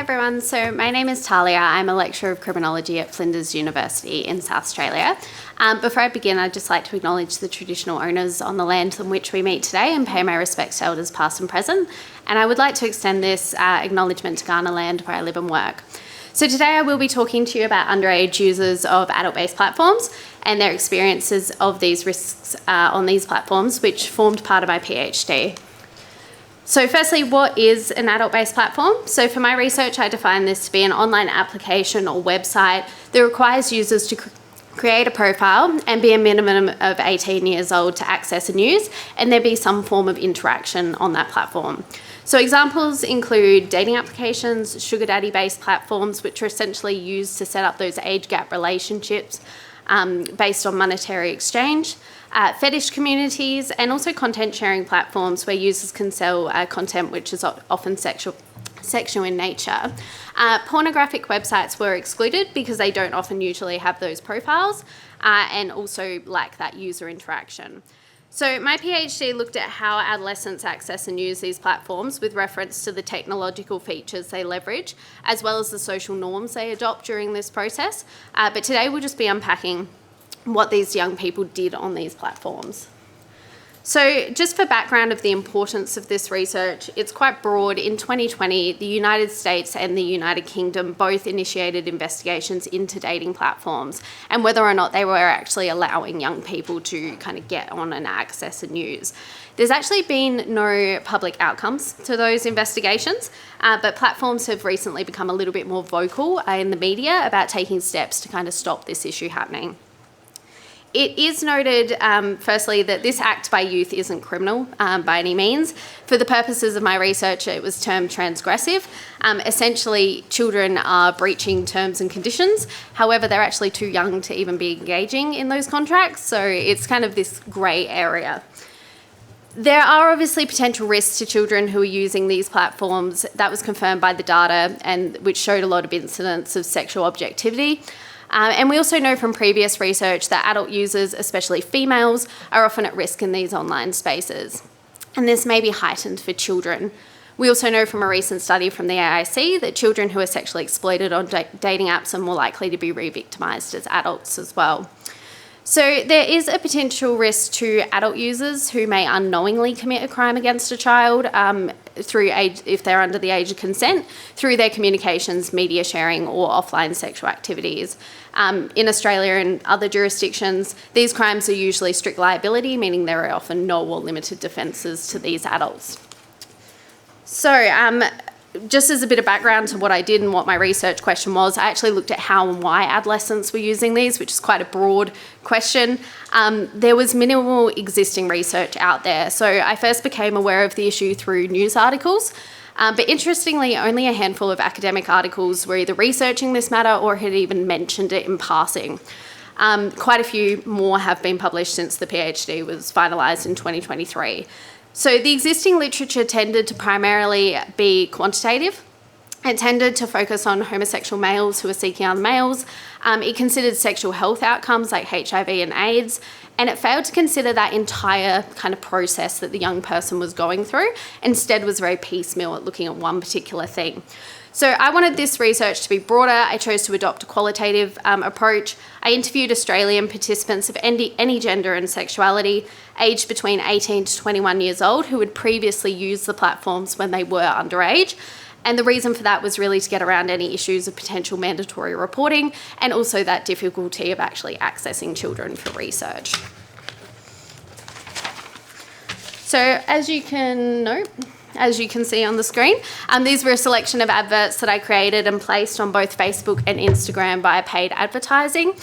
everyone, so my name is Tahlia. I'm a lecturer of criminology at Flinders University in South Australia. Before I begin, I'd just like to acknowledge the traditional owners on the land on which we meet today and pay my respects to elders past and present. And I would like to extend this acknowledgement to Kaurna land where I live and work. So today I will be talking to you about underage users of adult-based platforms and their experiences of these risks on these platforms, which formed part of my PhD. So firstly, what is an adult-based platform? So for my research, I define this to be an online application or website that requires users to create a profile and be a minimum of 18 years old to access and use, and there be some form of interaction on that platform. So examples include dating applications, sugar daddy-based platforms, which are essentially used to set up those age gap relationships based on monetary exchange, fetish communities, and also content sharing platforms where users can sell content which is often sexual in nature. Pornographic websites were excluded because they don't often usually have those profiles and also lack that user interaction. So my PhD looked at how adolescents access and use these platforms with reference to the technological features they leverage, as well as the social norms they adopt during this process. But today we'll just be unpacking what these young people did on these platforms. So just for background of the importance of this research, it's quite broad. In 2020, the United States and the United Kingdom both initiated investigations into dating platforms and whether or not they were actually allowing young people to kind of get on and access and use. There's actually been no public outcomes to those investigations, but platforms have recently become a little bit more vocal in the media about taking steps to kind of stop this issue happening. It is noted, firstly, that this act by youth isn't criminal by any means. For the purposes of my research, it was termed transgressive. Essentially, children are breaching terms and conditions. However, they're actually too young to even be engaging in those contracts, so it's kind of this grey area. There are obviously potential risks to children who are using these platforms. That was confirmed by the data, and which showed a lot of incidents of sexual objectivity. And we also know from previous research that adult users, especially females, are often at risk in these online spaces. And this may be heightened for children. We also know from a recent study from the AIC that children who are sexually exploited on dating apps are more likely to be re-victimised as adults as well. So there is a potential risk to adult users who may unknowingly commit a crime against a child if they're under the age of consent, through their communications, media sharing, or offline sexual activities. In Australia and other jurisdictions, these crimes are usually strict liability, meaning there are often no or limited defences to these adults. So just as a bit of background to what I did and what my research question was, I actually looked at how and why adolescents were using these, which is quite a broad question. There was minimal existing research out there, so I first became aware of the issue through news articles. But interestingly, only a handful of academic articles were either researching this matter or had even mentioned it in passing. Quite a few more have been published since the PhD was finalised in 2023. So the existing literature tended to primarily be quantitative. It tended to focus on homosexual males who are seeking other males. It considered sexual health outcomes like HIV and AIDS, and it failed to consider that entire kind of process that the young person was going through. Instead was very piecemeal at looking at one particular thing. So I wanted this research to be broader. I chose to adopt a qualitative approach. I interviewed Australian participants of any gender and sexuality, aged between 18 to 21 years old, who had previously used the platforms when they were underage. And the reason for that was really to get around any issues of potential mandatory reporting and also that difficulty of actually accessing children for research. So as you can see on the screen, these were a selection of adverts that I created and placed on both Facebook and Instagram via paid advertising.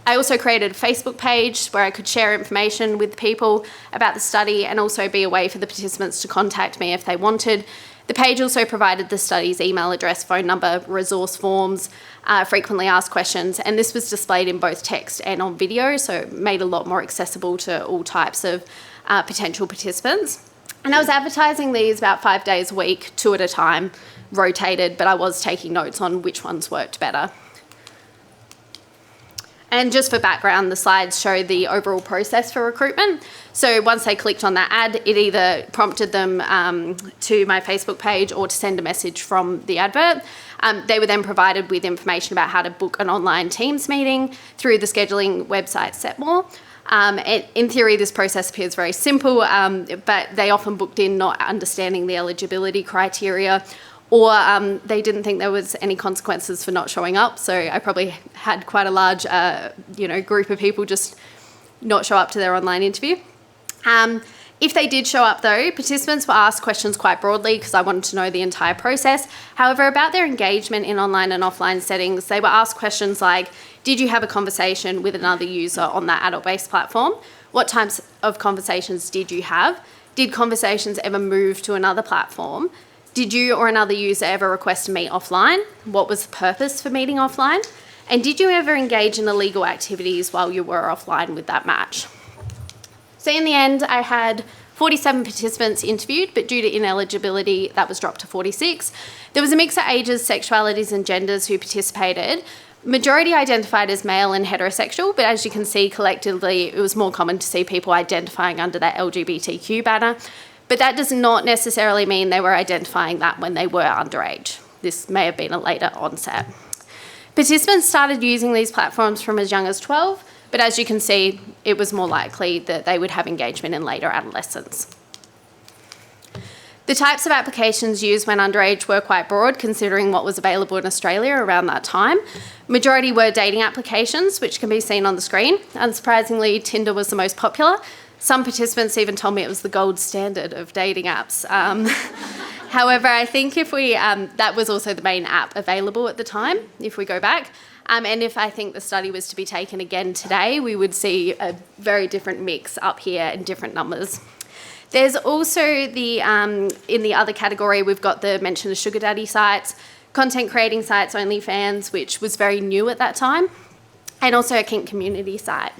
I also created a Facebook page where I could share information with people about the study and also be a way for the participants to contact me if they wanted. The page also provided the study's email address, phone number, resource forms, frequently asked questions, and this was displayed in both text and on video, so it made it a lot more accessible to all types of potential participants. And I was advertising these about 5 days a week, 2 at a time, rotated, but I was taking notes on which ones worked better. And just for background, the slides show the overall process for recruitment. So once they clicked on that ad, it either prompted them to my Facebook page or to send a message from the advert. They were then provided with information about how to book an online Teams meeting through the scheduling website Setmore. In theory, this process appears very simple, but they often booked in not understanding the eligibility criteria, or they didn't think there was any consequences for not showing up. So I probably had quite a large, group of people just not show up to their online interview. If they did show up though, participants were asked questions quite broadly because I wanted to know the entire process. However, about their engagement in online and offline settings, they were asked questions like, did you have a conversation with another user on that adult-based platform? What types of conversations did you have? Did conversations ever move to another platform? Did you or another user ever request to meet offline? What was the purpose for meeting offline? And did you ever engage in illegal activities while you were offline with that match? So in the end, I had 47 participants interviewed, but due to ineligibility, that was dropped to 46. There was a mix of ages, sexualities and genders who participated. Majority identified as male and heterosexual, but as you can see collectively, it was more common to see people identifying under that LGBTQ banner. But that does not necessarily mean they were identifying that when they were underage. This may have been a later onset. Participants started using these platforms from as young as 12, but as you can see, it was more likely that they would have engagement in later adolescence. The types of applications used when underage were quite broad, considering what was available in Australia around that time. Majority were dating applications, which can be seen on the screen. Unsurprisingly, Tinder was the most popular. Some participants even told me it was the gold standard of dating apps. However, I think if we, that was also the main app available at the time, if we go back. And if I think the study was to be taken again today, we would see a very different mix up here and different numbers. There's also the, in the other category, we've got the mention of sugar daddy sites, content creating sites, OnlyFans, which was very new at that time, and also a kink community site.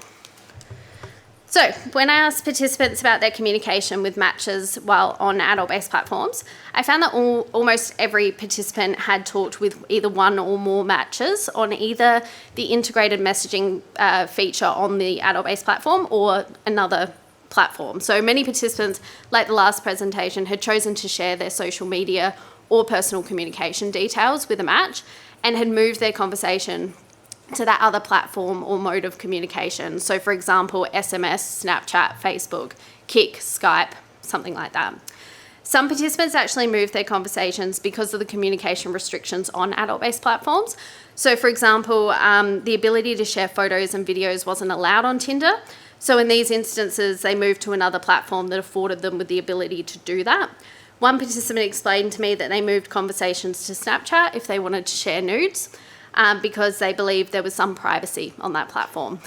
So when I asked participants about their communication with matches while on adult-based platforms, I found that almost every participant had talked with either one or more matches on either the integrated messaging feature on the adult-based platform or another platform. So many participants, like the last presentation, had chosen to share their social media or personal communication details with a match and had moved their conversation to that other platform or mode of communication. So for example, SMS, Snapchat, Facebook, Kik, Skype, something like that. Some participants actually moved their conversations because of the communication restrictions on adult-based platforms. So for example, the ability to share photos and videos wasn't allowed on Tinder. So in these instances, they moved to another platform that afforded them with the ability to do that. One participant explained to me that they moved conversations to Snapchat if they wanted to share nudes, because they believed there was some privacy on that platform.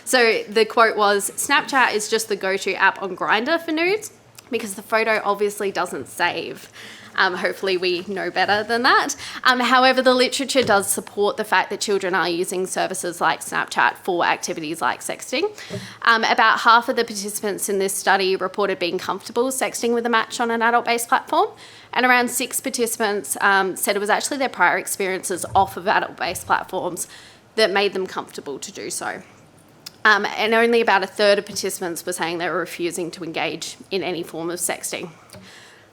So the quote was, Snapchat is just the go-to app on Grindr for nudes because the photo obviously doesn't save. Hopefully we know better than that. However, the literature does support the fact that children are using services like Snapchat for activities like sexting. About half of the participants in this study reported being comfortable sexting with a match on an adult-based platform, and around 6 participants said it was actually their prior experiences off of adult-based platforms that made them comfortable to do so. And only about a third of participants were saying they were refusing to engage in any form of sexting.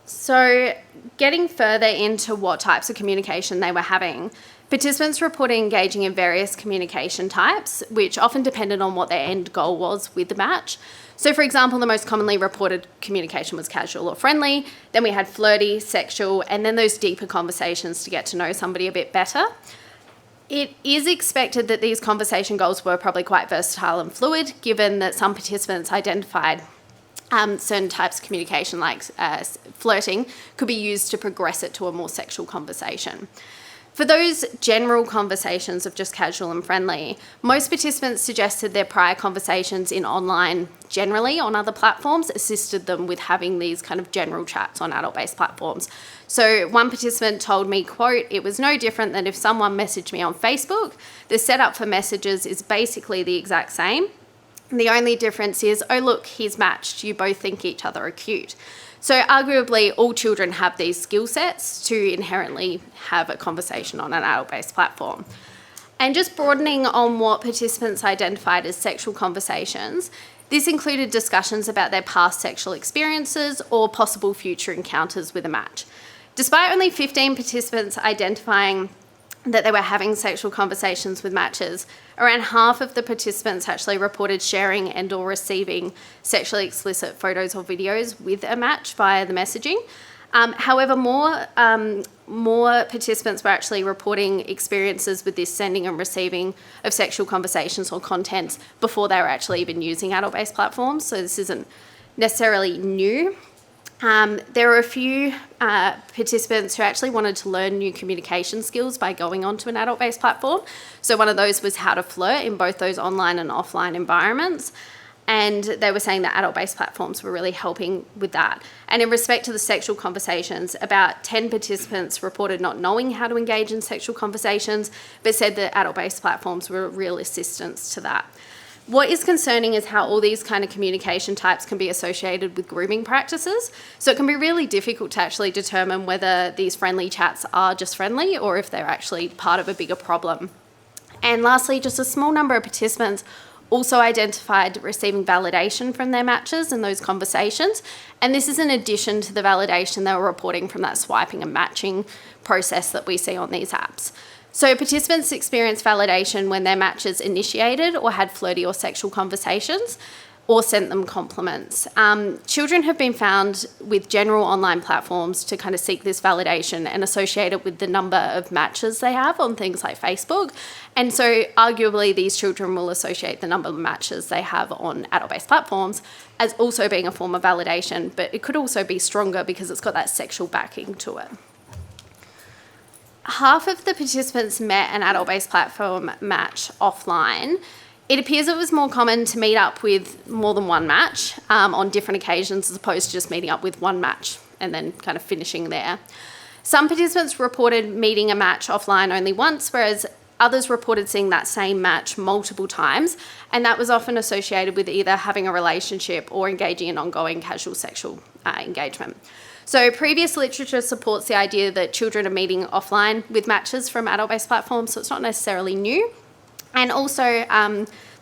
So getting further into what types of communication they were having, participants reported engaging in various communication types, which often depended on what their end goal was with the match. So for example, the most commonly reported communication was casual or friendly, then we had flirty, sexual, and then those deeper conversations to get to know somebody a bit better. It is expected that these conversation goals were probably quite versatile and fluid, given that some participants identified certain types of communication, like flirting, could be used to progress it to a more sexual conversation. For those general conversations of just casual and friendly, most participants suggested their prior conversations in online generally on other platforms assisted them with having these kind of general chats on adult-based platforms. So one participant told me, quote, it was no different than if someone messaged me on Facebook. The setup for messages is basically the exact same. The only difference is, oh look, he's matched, you both think each other are cute. So arguably all children have these skill sets to inherently have a conversation on an adult-based platform. And just broadening on what participants identified as sexual conversations, this included discussions about their past sexual experiences or possible future encounters with a match. Despite only 15 participants identifying that they were having sexual conversations with matches, around half of the participants actually reported sharing and or receiving sexually explicit photos or videos with a match via the messaging. However, more participants were actually reporting experiences with this sending and receiving of sexual conversations or content before they were actually even using adult-based platforms. So this isn't necessarily new. There were a few participants who actually wanted to learn new communication skills by going onto an adult-based platform. So one of those was how to flirt in both those online and offline environments. And they were saying that adult-based platforms were really helping with that. And in respect to the sexual conversations, about 10 participants reported not knowing how to engage in sexual conversations, but said that adult-based platforms were a real assistance to that. What is concerning is how all these kind of communication types can be associated with grooming practices. So it can be really difficult to actually determine whether these friendly chats are just friendly or if they're actually part of a bigger problem. And lastly, just a small number of participants also identified receiving validation from their matches in those conversations. And this is in addition to the validation they were reporting from that swiping and matching process that we see on these apps. So participants experienced validation when their matches initiated or had flirty or sexual conversations or sent them compliments. Children have been found with general online platforms to kind of seek this validation and associate it with the number of matches they have on things like Facebook. And so arguably these children will associate the number of matches they have on adult-based platforms as also being a form of validation, but it could also be stronger because it's got that sexual backing to it. Half of the participants met an adult-based platform match offline. It appears it was more common to meet up with more than one match on different occasions as opposed to just meeting up with one match and then kind of finishing there. Some participants reported meeting a match offline only once, whereas others reported seeing that same match multiple times, and that was often associated with either having a relationship or engaging in ongoing casual sexual engagement. So previous literature supports the idea that children are meeting offline with matches from adult-based platforms, so it's not necessarily new. And also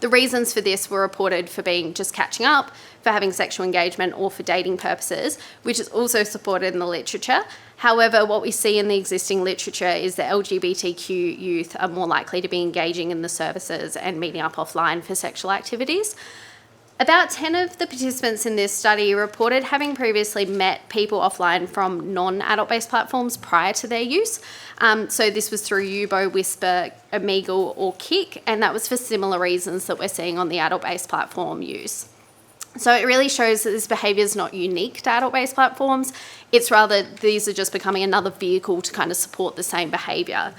the reasons for this were reported for being just catching up, for having sexual engagement or for dating purposes, which is also supported in the literature. However, what we see in the existing literature is that LGBTQ youth are more likely to be engaging in the services and meeting up offline for sexual activities. About 10 of the participants in this study reported having previously met people offline from non-adult-based platforms prior to their use. So this was through Yubo, Whisper, Omegle or Kik, and that was for similar reasons that we're seeing on the adult-based platform use. So it really shows that this behaviour is not unique to adult-based platforms. It's rather these are just becoming another vehicle to kind of support the same behaviour.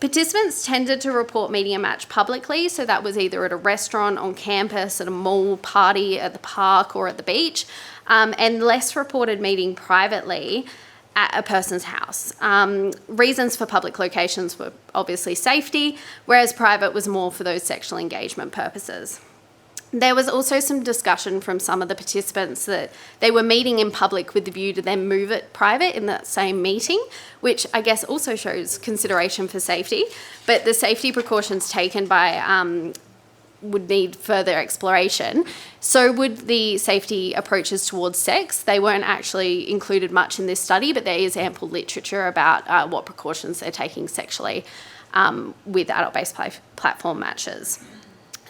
Participants tended to report meeting a match publicly, so that was either at a restaurant, on campus, at a mall, party, at the park or at the beach, and less reported meeting privately at a person's house. Reasons for public locations were obviously safety, whereas private was more for those sexual engagement purposes. There was also some discussion from some of the participants that they were meeting in public with the view to then move it private in that same meeting, which I guess also shows consideration for safety. But the safety precautions taken by would need further exploration. So would the safety approaches towards sex. They weren't actually included much in this study, but there is ample literature about what precautions they're taking sexually with adult-based platform matches.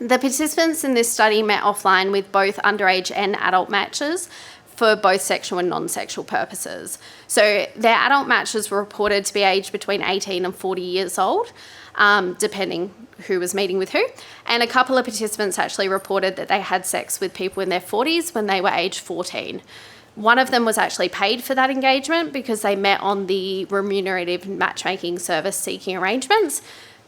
The participants in this study met offline with both underage and adult matches for both sexual and non-sexual purposes. So their adult matches were reported to be aged between 18 and 40 years old, depending who was meeting with who. And a couple of participants actually reported that they had sex with people in their 40s when they were aged 14. One of them was actually paid for that engagement because they met on the remunerative matchmaking service Seeking Arrangements.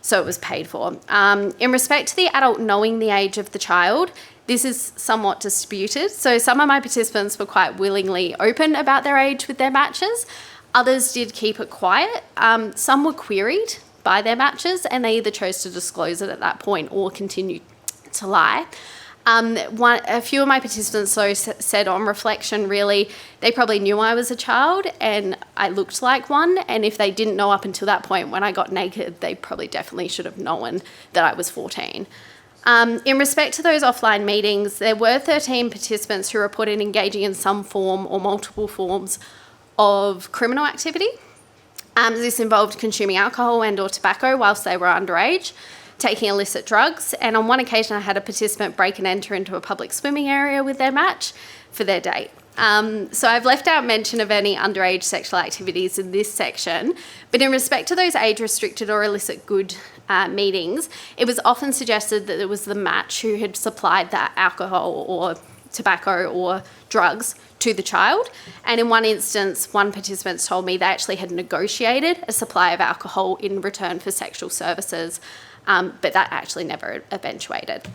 So it was paid for. In respect to the adult knowing the age of the child, this is somewhat disputed. So some of my participants were quite willingly open about their age with their matches. Others did keep it quiet. Some were queried by their matches and they either chose to disclose it at that point or continue to lie. A few of my participants though said on reflection, really, they probably knew I was a child and I looked like one. And if they didn't know up until that point when I got naked, they probably definitely should have known that I was 14. In respect to those offline meetings, there were 13 participants who reported engaging in some form or multiple forms of criminal activity. This involved consuming alcohol and or tobacco whilst they were underage, taking illicit drugs, and on one occasion I had a participant break and enter into a public swimming area with their match for their date. So I've left out mention of any underage sexual activities in this section, but in respect to those age-restricted or illicit good meetings, it was often suggested that it was the match who had supplied that alcohol or tobacco or drugs to the child. And in one instance, one participant told me they actually had negotiated a supply of alcohol in return for sexual services, but that actually never eventuated.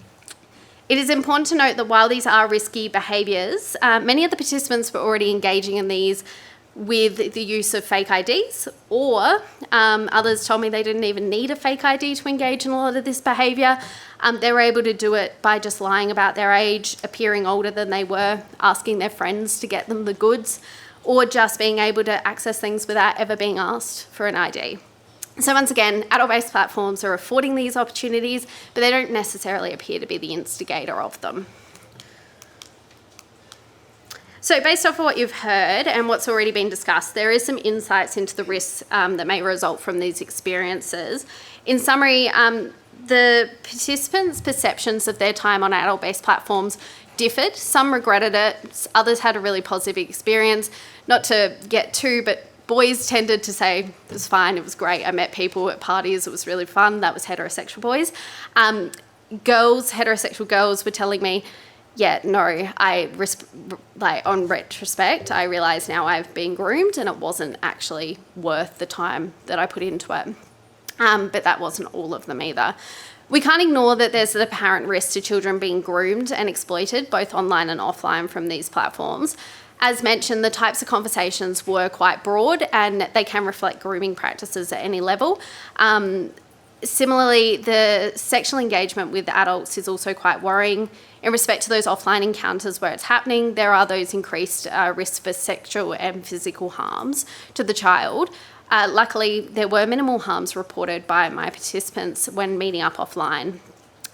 It is important to note that while these are risky behaviours, many of the participants were already engaging in these with the use of fake IDs, or others told me they didn't even need a fake ID to engage in a lot of this behaviour. They were able to do it by just lying about their age, appearing older than they were, asking their friends to get them the goods, or just being able to access things without ever being asked for an ID. So once again, adult-based platforms are affording these opportunities, but they don't necessarily appear to be the instigator of them. So based off of what you've heard and what's already been discussed, there is some insights into the risks that may result from these experiences. In summary, the participants' perceptions of their time on adult-based platforms differed. Some regretted it, others had a really positive experience. Not to get too, but boys tended to say, it was fine, it was great, I met people at parties, it was really fun. That was heterosexual boys. Heterosexual girls were telling me, yeah, no, on retrospect, I realise now I've been groomed and it wasn't actually worth the time that I put into it. But that wasn't all of them either. We can't ignore that there's an apparent risk to children being groomed and exploited, both online and offline, from these platforms. As mentioned, the types of conversations were quite broad and they can reflect grooming practices at any level. Similarly, the sexual engagement with adults is also quite worrying. In respect to those offline encounters where it's happening, there are those increased risks for sexual and physical harms to the child. Luckily, there were minimal harms reported by my participants when meeting up offline,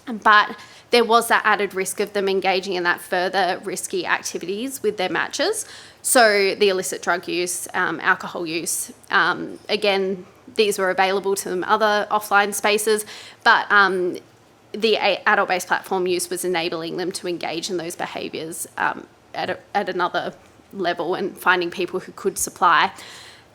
but there was that added risk of them engaging in that further risky activities with their matches. So the illicit drug use, alcohol use, again, these were available to them other offline spaces, but the adult-based platform use was enabling them to engage in those behaviours at another level and finding people who could supply.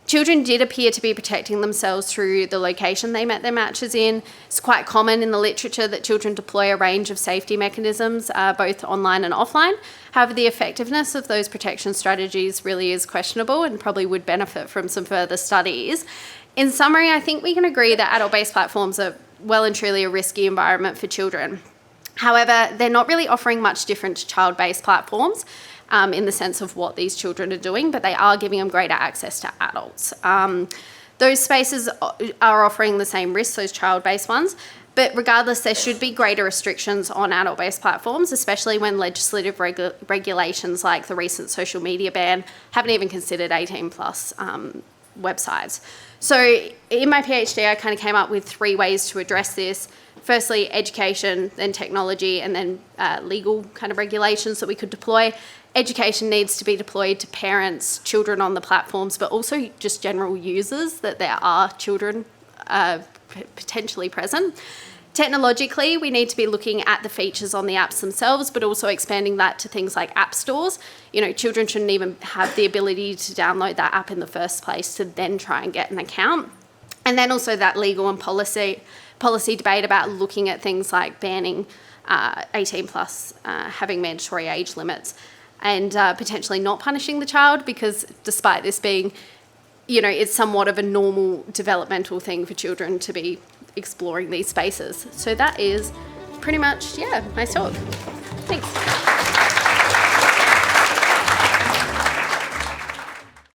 Children did appear to be protecting themselves through the location they met their matches in. It's quite common in the literature that children deploy a range of safety mechanisms, both online and offline. However, the effectiveness of those protection strategies really is questionable and probably would benefit from some further studies. In summary, I think we can agree that adult-based platforms are well and truly a risky environment for children. However, they're not really offering much different to child-based platforms, in the sense of what these children are doing, but they are giving them greater access to adults. Those spaces are offering the same risks, those child-based ones, but regardless, there should be greater restrictions on adult-based platforms, especially when legislative regulations like the recent social media ban haven't even considered 18-plus websites. So in my PhD, I kind of came up with 3 ways to address this. Firstly, education, then technology, and then legal kind of regulations that we could deploy. Education needs to be deployed to parents, children on the platforms, but also just general users, that there are children potentially present. Technologically, we need to be looking at the features on the apps themselves, but also expanding that to things like app stores. You know, children shouldn't even have the ability to download that app in the first place to then try and get an account. And then also that legal and policy debate about looking at things like banning 18 plus, having mandatory age limits, and potentially not punishing the child, because despite this being, you know, it's somewhat of a normal developmental thing for children to be exploring these spaces. So that is pretty much, my talk. Thanks.